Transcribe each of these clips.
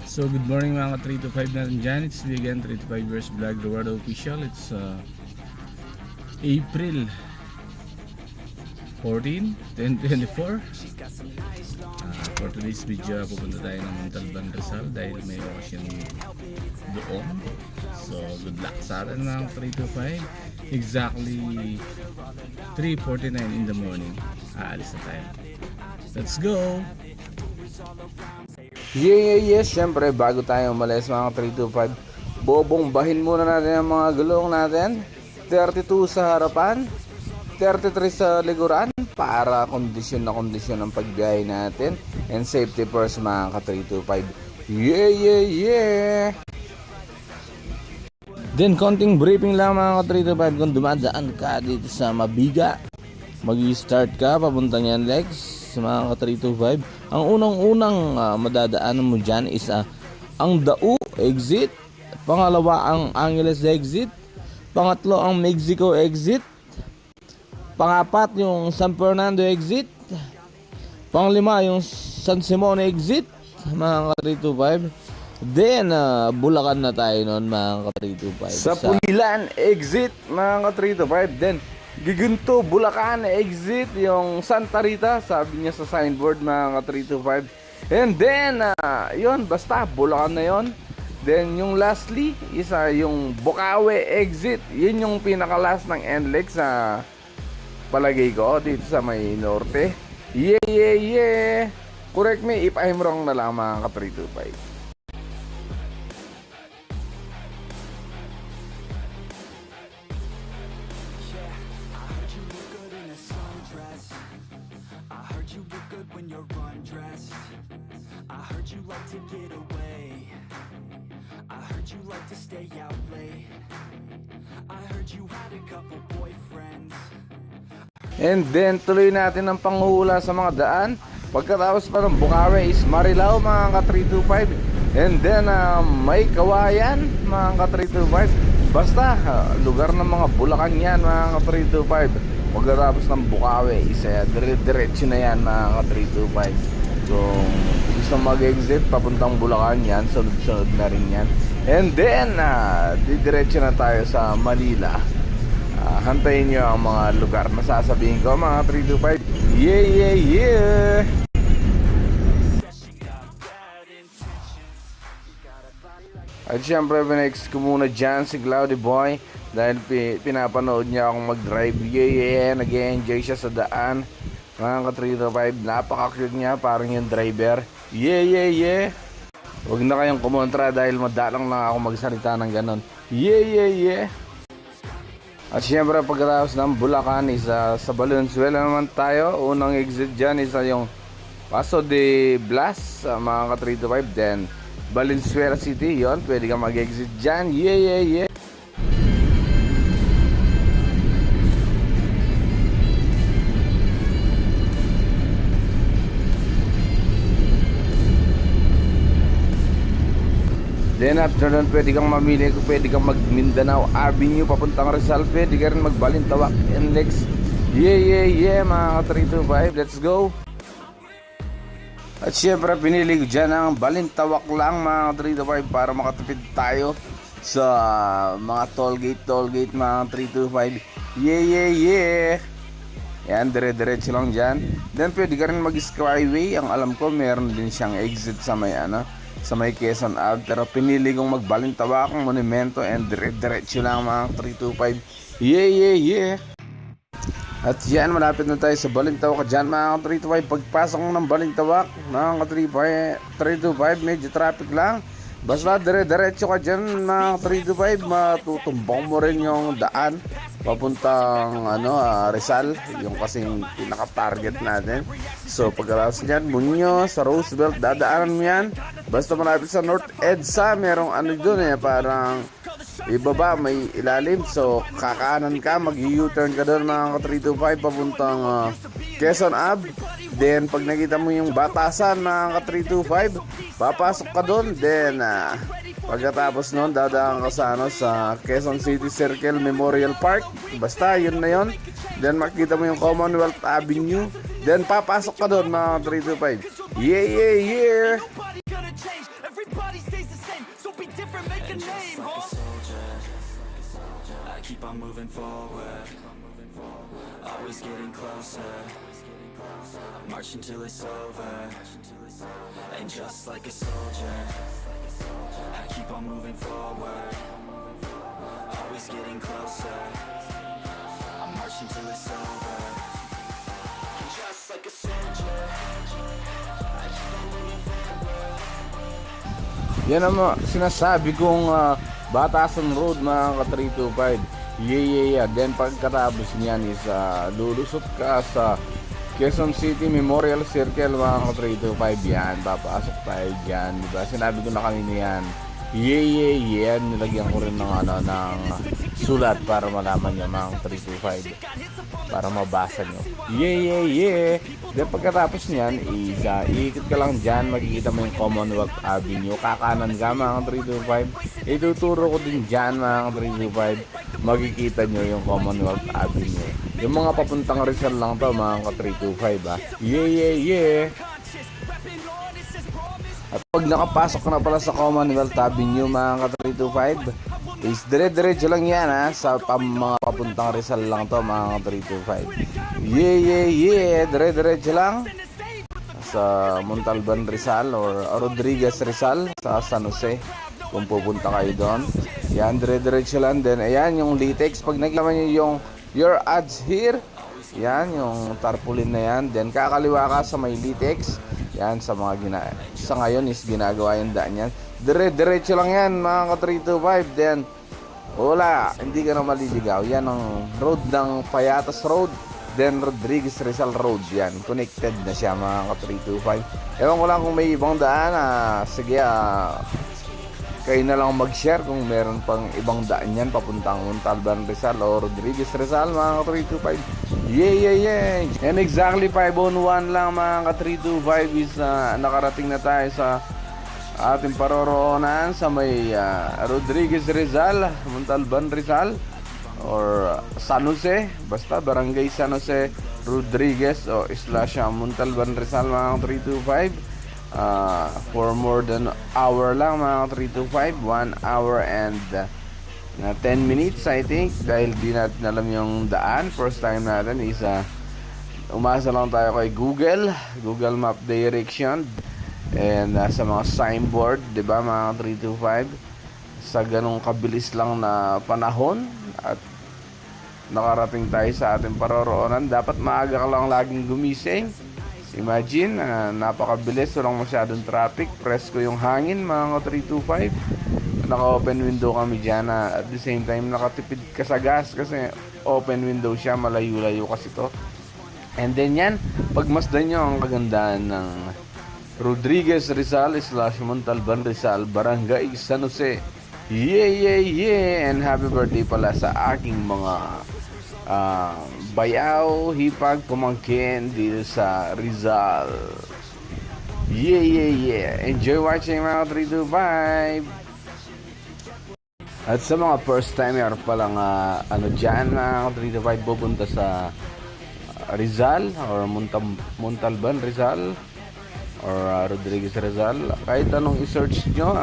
So good morning mga 3 to 5 natin dyan. It's me again, 3 to 5 years vlog Eduardo Official. It's April 14, 2024. For today's video, pupunta tayo ng Montalban, Rizal dahil may okasyon doon. So good luck sa atin mga 3 to 5. Exactly 3:49 in the morning. Aalis na tayo. Let's go! Yes, syempre bago tayo umalis mga 325, bobombahin muna natin ang mga gulong natin. 32 sa harapan, 33 sa likuran para kondisyon na kondisyon ang pagbiyahe natin. And safety first mga ka 325. Yeah. Then konting briefing lang mga ka 325 kung dumadaan ka dito sa Mabiga. Mag-start ka papuntang yan legs mga ka 325. Ang unang-unang madadaanan mo dyan is ang Dao exit, pangalawa ang Angeles exit, pangatlo ang Mexico exit, pangapat yung San Fernando exit, panglima yung San Simon exit mga ka 325. Then Bulacan na tayo noon mga ka 325. Sa Pulilan exit mga ka 325. Then Giginto, Bulacan exit yung Santa Rita, sabi niya sa signboard mga ka 325. And then yun, basta Bulacan na yun. Then yung lastly isa yung Bukawi exit. Yun yung pinaka last ng NLEX sa palagay ko dito sa may norte. Yeah. Correct me if I'm wrong na lang mga ka 325. And then tuloy natin ang panghula sa mga daan. Pagkatapos pa ng Bukawi is Marilao mga ka 325. And then may Kawayan mga ka 325. Basta lugar ng mga Bulacan yan mga ka 325. Pagkatapos ng Bukawi is dire-diretso na yan mga ka 325. Kung gusto mag-exit papuntang Bulacan yan, sunod-sunod na rin yan. And then didiretso na tayo sa Manila. Hantayin nyo ang mga lugar na sasabihin ko mga 325. Yeah. At syempre pinex ko muna dyan si Cloudy Boy dahil pinapanood niya akong mag-drive. Yeah, nag-enjoy siya sa daan mga ka 325. Napaka-cute niya, parang yung driver. Yeah. Huwag na kayong kumontra dahil madalang lang ako magsalita ng ganon. Yeah. At syempre pagkatapos ng Bulacan isa sa Valenzuela naman tayo. Unang exit dyan isa yung Paso de Blas mga ka 325. Then Valenzuela City, yon pwede ka mag-exit dyan. Yeah. Then after nun, pwede kang mamili kung pwede kang mag-Mindanao Avenue papuntang Rizal. Pwede ka rin mag-Balintawak NLEX. Yeah mga ka 325. Let's go. At syempre pinili ko dyan ang Balintawak lang mga ka 325 para makatipid tayo sa mga toll gate mga ka 325. Yeah. Yan, dire-diretso lang dyan. Then pwede ka rin mag-Skyway. Ang alam ko meron din siyang exit sa may sa may Quezon Ave, pero pinili kong magbalintawak ang monumento and dire-diretso lang mga 325. Yeah. At yan, malapit na tayo sa Balintawak dyan mga 325. Pagpasok ng Balintawak mga 325, medyo traffic lang. Basta dire-diretso ka dyan mga 325, matutumbang mo rin yung daan papuntang Rizal, yung kasing pinaka-target natin. So pagkatapos nyan, Muñoz sa Roosevelt, dadaanan mo yan. Basta malapit sa North EDSA, merong doon parang ibaba, may ilalim. So kakanan ka, mag-U-turn ka doon mga 325 papuntang Quezon Ave. Then pag nakita mo yung Batasan mga 325, papasok ka doon. Then pagkatapos nun, dadaan ka sa Quezon City Circle Memorial Park. Basta yun na yun. Then makita mo yung Commonwealth Avenue. Then papasok ka doon mga 325. Yeah. keep on moving forward, always getting closer. I march until it's over, and just like a soldier, I keep on moving forward, always getting closer. I march until it's over, and just like a soldier, I keep on moving forward. Yan ang sinasabi kong Batasan Road mga ka-325. Yeah. Then pagkatapos niyan is lulusot ka sa Quezon City Memorial Circle mga ka-325. Yan, papasok tayo dyan, diba? Sinabi ko na kanina yan. Yeah. Nilagyan ko rin ng sulat para malaman nyo mga ka-325, para mabasa nyo. Yeah. Then pagkatapos niyan is iikot ka lang dyan, makikita mo yung Commonwealth Avenue. Kakanan ka mga ka-325. Ituturo ko din dyan mga ka-325. Makikita nyo yung Commonwealth Avenue. Yung mga papuntang Rizal lang to mga ka-325 Yeah. At pag nakapasok ka na pala sa Commonwealth Avenue mga ka-325, is dire-diretso lang yan sa mga papuntang Rizal lang to mga ka-325. Yeah. Dire-diretso lang sa Montalban Rizal or Rodriguez Rizal sa San Jose kung pupunta kayo doon. Yan, dire-diretso lang din. Ayan yung Litex. Pag nakita nyo yung your ads here, yan yung tarpaulin na yan. Then kakaliwa ka sa may Litex. Yan sa mga sa ngayon is ginagawa yung daan yan. Dire-diretso lang yan mga ka-325. Then wala, hindi ka na maliligaw. Yan ang road ng Payatas Road, then Rodriguez Rizal Road. Yan, connected na siya mga ka-325. Ewan ko lang kung may ibang daan. Sige, kayo na lang mag-share kung meron pang ibang daan yan papuntang Montalban Rizal o Rodriguez Rizal mga ka-325. Yeah. And exactly 5:01 lang mga ka-325 is nakarating na tayo sa ating paroroonan sa may Rodriguez Rizal, Montalban Rizal or San Jose, basta Barangay San Jose Rodriguez o / Montalban Rizal mga ka-325. For more than hour lang mga 325, 1 hour and 10 minutes I think, dahil di natin alam yung daan. First time natin is umasa lang tayo kay Google Map direction and sa mga signboard, di ba mga 325, sa ganong kabilis lang na panahon at nakarating tayo sa ating paroroonan. Dapat maaga ka lang laging gumising. Imagine, napakabilis, walang masyadong traffic, presko yung hangin mga 325. Naka-open window kami dyan, at the same time nakatipid ka sa gas kasi open window siya, malayo-layo kasi to. And then yan, pagmasdan nyo ang kagandahan ng Rodriguez Rizal / Montalban Rizal, Barangay San Jose. Yeah. And happy birthday pala sa aking mga bayaw, hipag, pumangkin dito sa Rizal. Yeah. Enjoy watching mga 325. At sa mga first timer pa lang dyan mga 325 pupunta sa Rizal or Montalban Rizal or Rodriguez Rizal, kahit anong i-search nyo,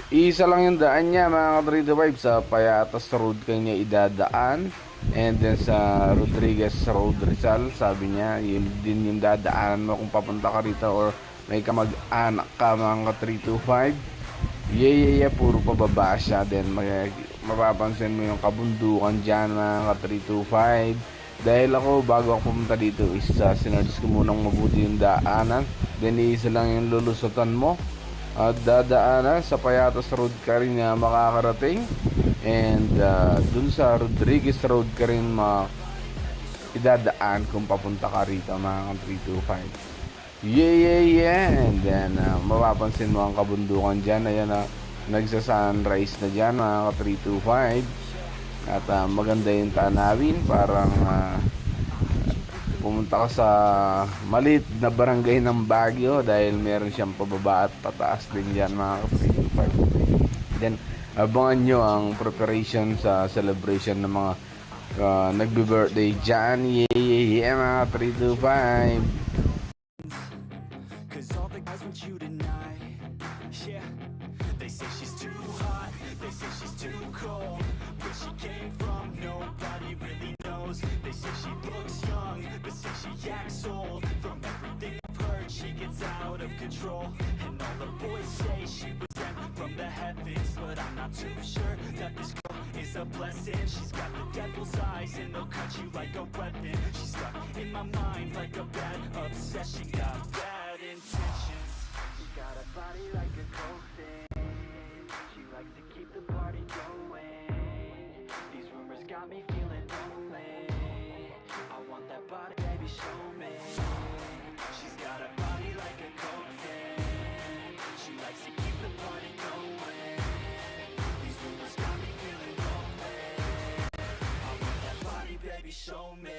isa lang yung daan niya mga 325. Sa Payatas Road kanya idadaan, and then sa Rodriguez Road Rizal, sabi niya yun din yung dadaanan mo kung papunta ka rito or may kamag-anak ka mga 325. Yeah, puro pababa siya. Then mapapansin mo yung kabundukan dyan mga 325. Dahil ako, bago ako pumunta dito is sinerge ko munang mabuti yung daanan, then isa lang yung lulusutan mo at dadaanan sa Payatas Road ka rin na makakarating, and dun sa Rodriguez Road ka rin idadaan kung papunta ka rito mga 325. Yeah. And then mapapansin mo ang kabundukan dyan. Ayan nagsa-sunrise na dyan mga 325. At maganda yung tanawin. Parang pumunta ka sa maliit na barangay ng Baguio, dahil meron siyang pababa at pataas din dyan mga 325. Then abangan nyo ang preparation sa celebration ng mga nagbe-birthday dyan. Yeah mga 325. Cause all the guys want you tonight. Yeah, They say she's too hot, they say she's too cold. Where she came from, nobody really knows. They say she looks young, but say she acts old. From everything I've heard, she gets out of control. And all the boys say she was sent from the heavens, but I'm not too sure that this girl is a blessing. She's got the devil's eyes and they'll cut you like a weapon. She's stuck in my mind like a bad obsession. Got bad intentions. She got a body like a coffin. She likes to keep the party going. These rumors got me feeling lonely. I want that body, baby, show me. She's got a body like a coffin. She likes to keep the party going. These rumors got me feeling lonely. I want that body, baby, show me.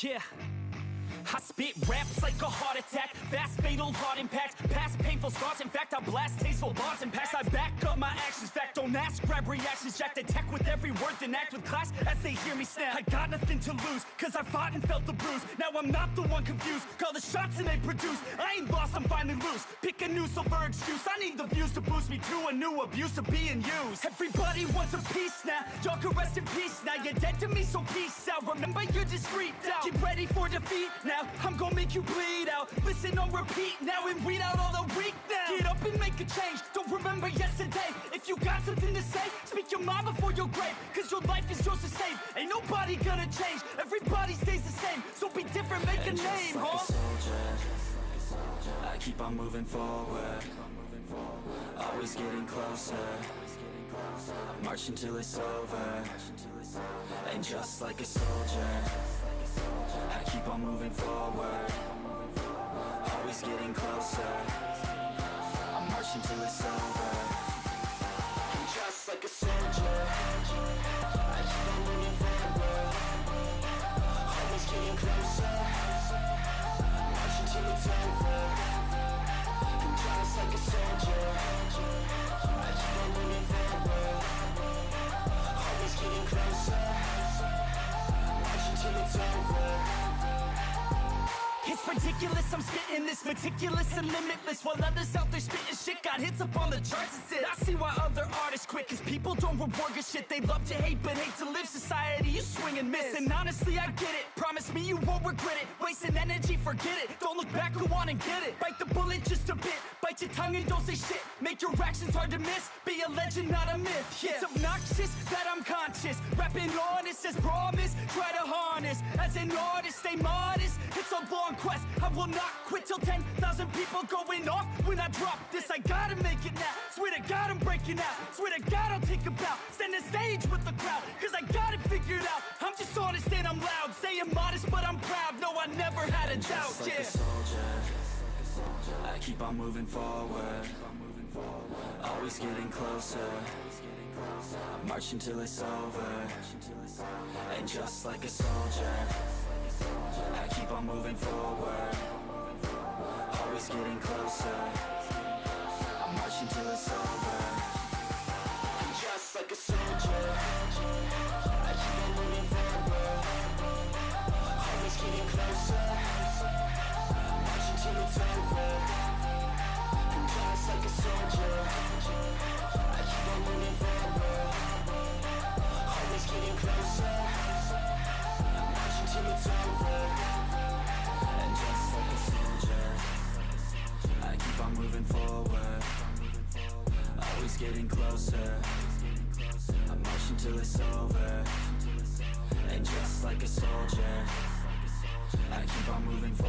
Yeah, I spit raps like a heart attack. Fast, fatal, heart impact. Past painful scars. In fact, I blast tasteful bars and packs. I back up my actions. Fact, don't ask, grab reactions. Jack the tech with every word, then act with class as they hear me snap. I got nothing to lose, cause I fought and felt the bruise. Now I'm not the one confused. Call the shots and they produce. I ain't lost, I'm finally loose. Pick a new silver excuse. I need the views to boost me to a new abuse of being used. Everybody wants a piece now. Y'all can rest in peace now. You're dead to me, so peace out. Remember, you're discreet now. Get ready for defeat now. I'm gonna make you bleed out. Listen on repeat now and weed out all the weak now. Get up and make a change. Don't remember yesterday. If you got something to say, speak your mind before your grave. Cause your life is yours to save. Ain't nobody gonna change. Everybody stays the same. So be different, make a name, like huh? a soldier, I keep on moving forward. Always getting closer. I march until it's over. And just like a soldier, I keep on moving forward. Always getting closer. I march until it's over. And just like a soldier, I keep on moving forward. Always getting closer. I march until it's over. And just like a soldier, I keep on moving forward. Always getting closer. March until it's over. It's ridiculous, I'm spitting this meticulous and limitless. While others out there spitting shit got hits up on the charts and shit. I see why other artists quit, cause people don't reward good shit. They love to hate but hate to live. Society, you swing and miss. And honestly, I get it. Promise me you won't regret it. Wasting energy, forget it. Don't look back, go on and get it. Bite the bullet just a bit. Bite your tongue and don't say shit. Make your actions hard to miss. Be a legend, not a myth. Yeah. It's obnoxious that I'm conscious. Rapping honest as promise. Try to harness. As an artist, stay modest. It's a long quest. I will not quit till 10,000 people going off when I drop this. I gotta make it now. Swear to God I'm breaking out. Swear to God I'll take a bow. Stand the stage with the crowd, cause I got it figured out. I'm just honest and I'm loud. Saying modest but I'm proud. No, I never had a doubt. Just like Yeah. a soldier, I keep on moving forward. Always getting closer. I march until it's over. And just like a soldier, I keep on moving forward. Always getting closer. I march until it's over. And just like a soldier, I keep on moving forward. Always getting closer. March until it's over. And just like a soldier, I keep on moving forward. Always getting closer. March until it's over. And just like always getting closer. I'm marching till it's over. And just like a soldier, I keep on moving forward.